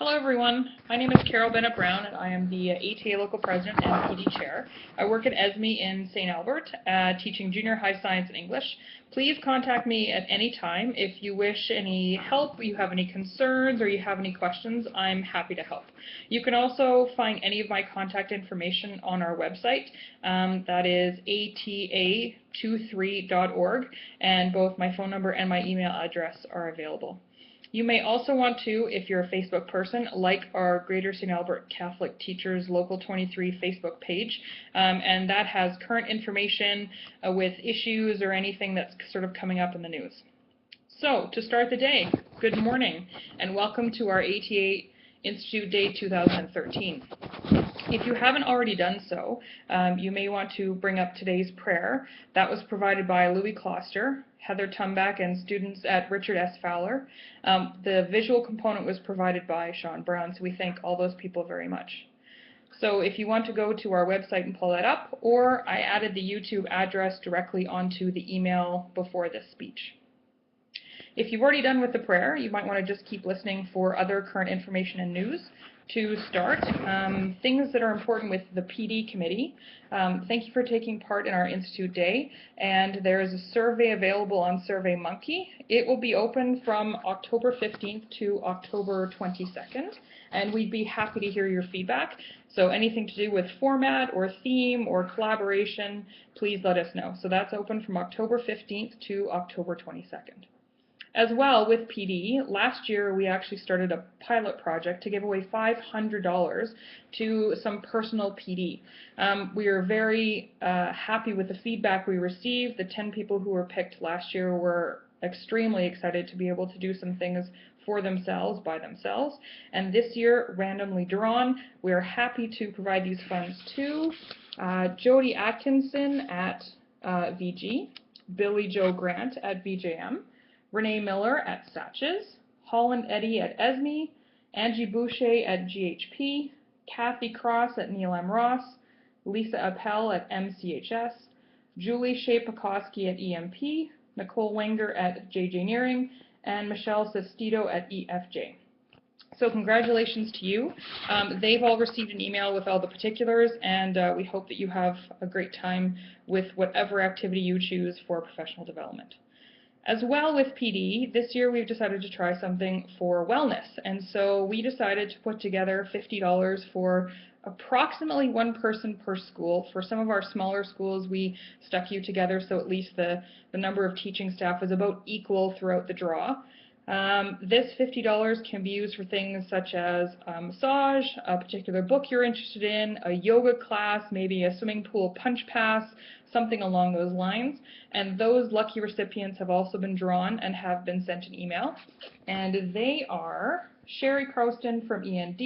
Hello everyone, my name is Carol Bennett Brown and I am the ATA Local President and PD Chair. I work at ESME in St. Albert, teaching junior high science and English. Please contact me at any time if you wish any help, you have any concerns, or you have any questions. I'm happy to help. You can also find any of my contact information on our website. That is ata23.org, and both my phone number and my email address are available. You may also want to, if you're a Facebook person, like our Greater St. Albert Catholic Teachers Local 23 Facebook page, and that has current information with issues or anything that's sort of coming up in the news. So, to start the day, good morning, and welcome to our ATA Institute Day 2013. If you haven't already done so, you may want to bring up today's prayer. That was provided by Louis Kloster, Heather Tumbach, and students at Richard S. Fowler. The visual component was provided by Sean Brown, so we thank all those people very much. So if you want to go to our website and pull that up, or I added the YouTube address directly onto the email before this speech. If you've already done with the prayer, you might want to just keep listening for other current information and news. To start, things that are important with the PD committee. Thank you for taking part in our Institute Day, and there is a survey available on SurveyMonkey. It will be open from October 15th to October 22nd, and we'd be happy to hear your feedback. So anything to do with format or theme or collaboration, please let us know. So that's open from October 15th to October 22nd. As well, with PD, last year we actually started a pilot project to give away $500 to some personal PD. We are very happy with the feedback we received. The 10 people who were picked last year were extremely excited to be able to do some things for themselves, by themselves. And this year, randomly drawn, we are happy to provide these funds to Jody Atkinson at VG, Billy Joe Grant at VJM, Renee Miller at Satches, Holland Eddy at ESME, Angie Boucher at GHP, Kathy Cross at Neil M. Ross, Lisa Appel at MCHS, Julie Shea-Pekoski at EMP, Nicole Wenger at JJ Nearing, and Michelle Sestito at EFJ. So congratulations to you. They've all received an email with all the particulars, and we hope that you have a great time with whatever activity you choose for professional development. As well with PD, this year we've decided to try something for wellness, and so we decided to put together $50 for approximately one person per school. For some of our smaller schools, we stuck you together so at least the number of teaching staff was about equal throughout the draw. This $50 can be used for things such as massage, a particular book you're interested in, a yoga class, maybe a swimming pool punch pass, something along those lines. And those lucky recipients have also been drawn and have been sent an email. And they are Sherry Croston from END,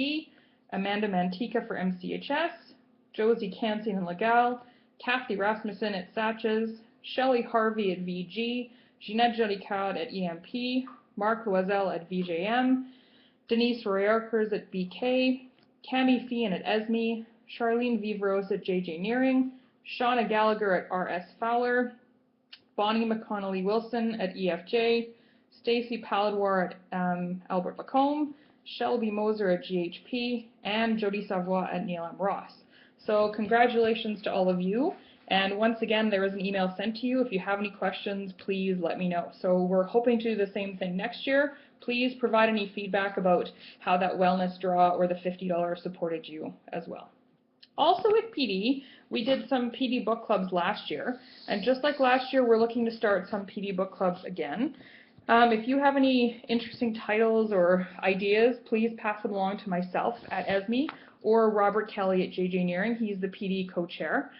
Amanda Mantica for MCHS, Josie Cansian and Legal, Kathy Rasmussen at Satches, Shelley Harvey at VG, Jeanette Jolicoud at EMP, Mark Loisel at VJM, Denise Royarkers at BK, Cami Fian at ESME, Charlene Vivros at JJ Nearing, Shauna Gallagher at RS Fowler, Bonnie McConnelly Wilson at EFJ, Stacy Paladwar at Albert Lacombe, Shelby Moser at GHP, and Jody Savoie at Neil M. Ross. So congratulations to all of you. And once again, there is an email sent to you. If you have any questions, please let me know. So we're hoping to do the same thing next year. Please provide any feedback about how that wellness draw or the $50 supported you as well. Also with PD, we did some PD book clubs last year. And just like last year, we're looking to start some PD book clubs again. If you have any interesting titles or ideas, please pass them along to myself at ESME or Robert Kelly at JJ Nearing. He's the PD co-chair.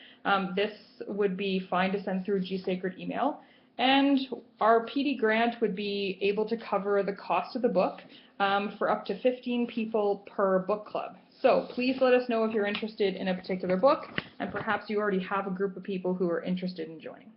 This would be fine to send through GSacred email. And our PD grant would be able to cover the cost of the book for up to 15 people per book club. So please let us know if you're interested in a particular book, and perhaps you already have a group of people who are interested in joining.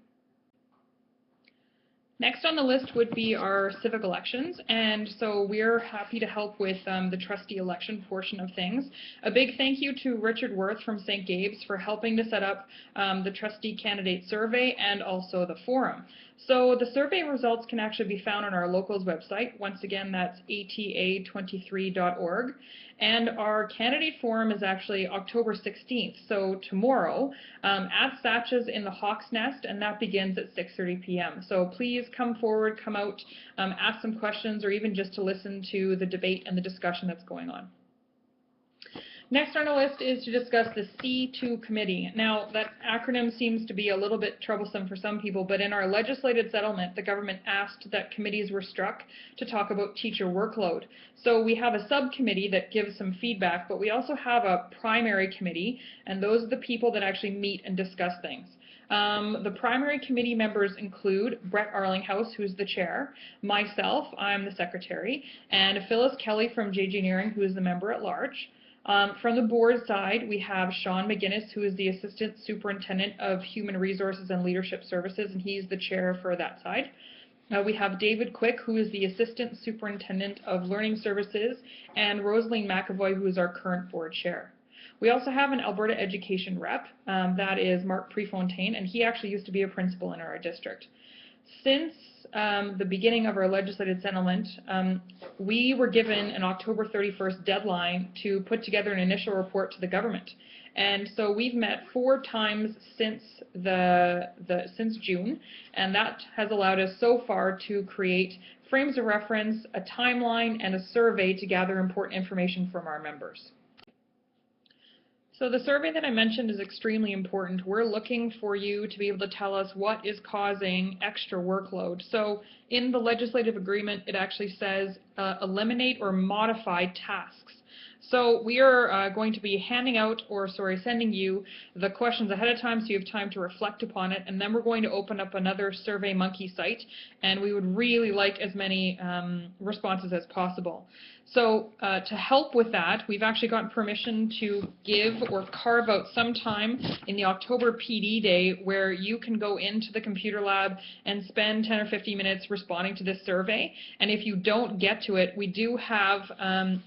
Next on the list would be our civic elections, and so we're happy to help with the trustee election portion of things. A big thank you to Richard Worth from St. Gabe's for helping to set up the trustee candidate survey and also the forum. So the survey results can actually be found on our locals website. Once again, that's ata23.org. And our candidate forum is actually October 16th, so tomorrow, at Satch's in the Hawk's Nest, and that begins at 6:30 p.m. So please come forward, come out, ask some questions, or even just to listen to the debate and the discussion that's going on. Next on our list is to discuss the C2 committee. Now, that acronym seems to be a little bit troublesome for some people, but in our legislative settlement, the government asked that committees were struck to talk about teacher workload. So we have a subcommittee that gives some feedback, but we also have a primary committee, and those are the people that actually meet and discuss things. The primary committee members include Brett Arlinghouse, who's the chair, myself, I'm the secretary, and Phyllis Kelly from JG Nearing, who is the member at large. From the board side, we have Sean McGinnis, who is the Assistant Superintendent of Human Resources and Leadership Services, and he's the chair for that side. We have David Quick, who is the Assistant Superintendent of Learning Services, and Rosaline McAvoy, who is our current board chair. We also have an Alberta Education rep, that is Mark Prefontaine, and he actually used to be a principal in our district. Since the beginning of our legislative settlement, we were given an October 31st deadline to put together an initial report to the government. And so we've met 4 times since since June, and that has allowed us so far to create frames of reference, a timeline, and a survey to gather important information from our members. So the survey that I mentioned is extremely important. We're looking for you to be able to tell us what is causing extra workload. So in the legislative agreement, it actually says eliminate or modify tasks. So we are going to be handing out, sending you the questions ahead of time so you have time to reflect upon it, and then we're going to open up another SurveyMonkey site, and we would really like as many responses as possible. So to help with that, we've actually gotten permission to give or carve out some time in the October PD day where you can go into the computer lab and spend 10 or 15 minutes responding to this survey. And if you don't get to it, we do have,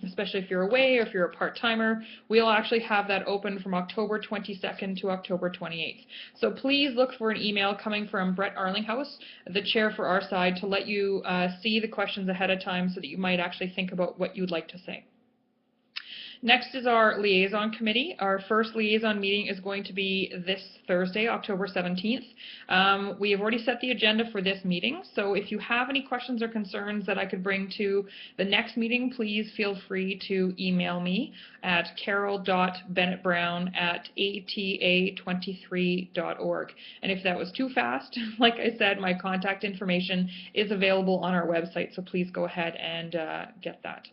especially if you're away or if you're a part-timer, we'll actually have that open from October 22nd to October 28th. So please look for an email coming from Brett Arlinghouse, the chair for our side, to let you see the questions ahead of time so that you might actually think about what you would like to say. Next is our liaison committee. Our first liaison meeting is going to be this Thursday, October 17th. We have already set the agenda for this meeting, so if you have any questions or concerns that I could bring to the next meeting, please feel free to email me at carol.bennettbrown@ata23.org. And if that was too fast, like I said, my contact information is available on our website, so please go ahead and get that.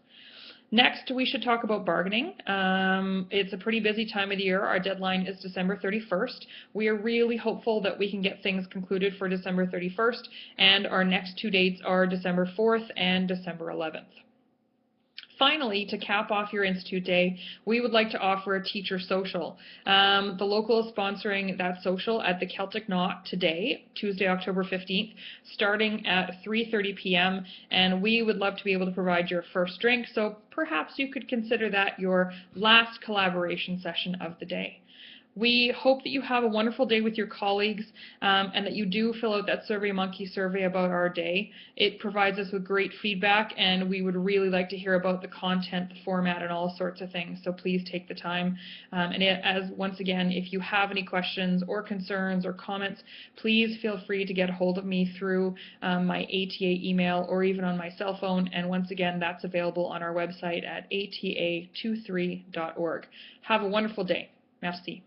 Next, we should talk about bargaining. It's a pretty busy time of the year. Our deadline is December 31st. We are really hopeful that we can get things concluded for December 31st, and our next 2 dates are December 4th and December 11th. Finally, to cap off your Institute Day, we would like to offer a teacher social. The local is sponsoring that social at the Celtic Knot today, Tuesday, October 15th, starting at 3:30 p.m. And we would love to be able to provide your first drink, so perhaps you could consider that your last collaboration session of the day. We hope that you have a wonderful day with your colleagues and that you do fill out that SurveyMonkey survey about our day. It provides us with great feedback, and we would really like to hear about the content, the format, and all sorts of things. So please take the time. Once again, if you have any questions or concerns or comments, please feel free to get a hold of me through my ATA email or even on my cell phone. And once again, that's available on our website at ata23.org. Have a wonderful day. Merci.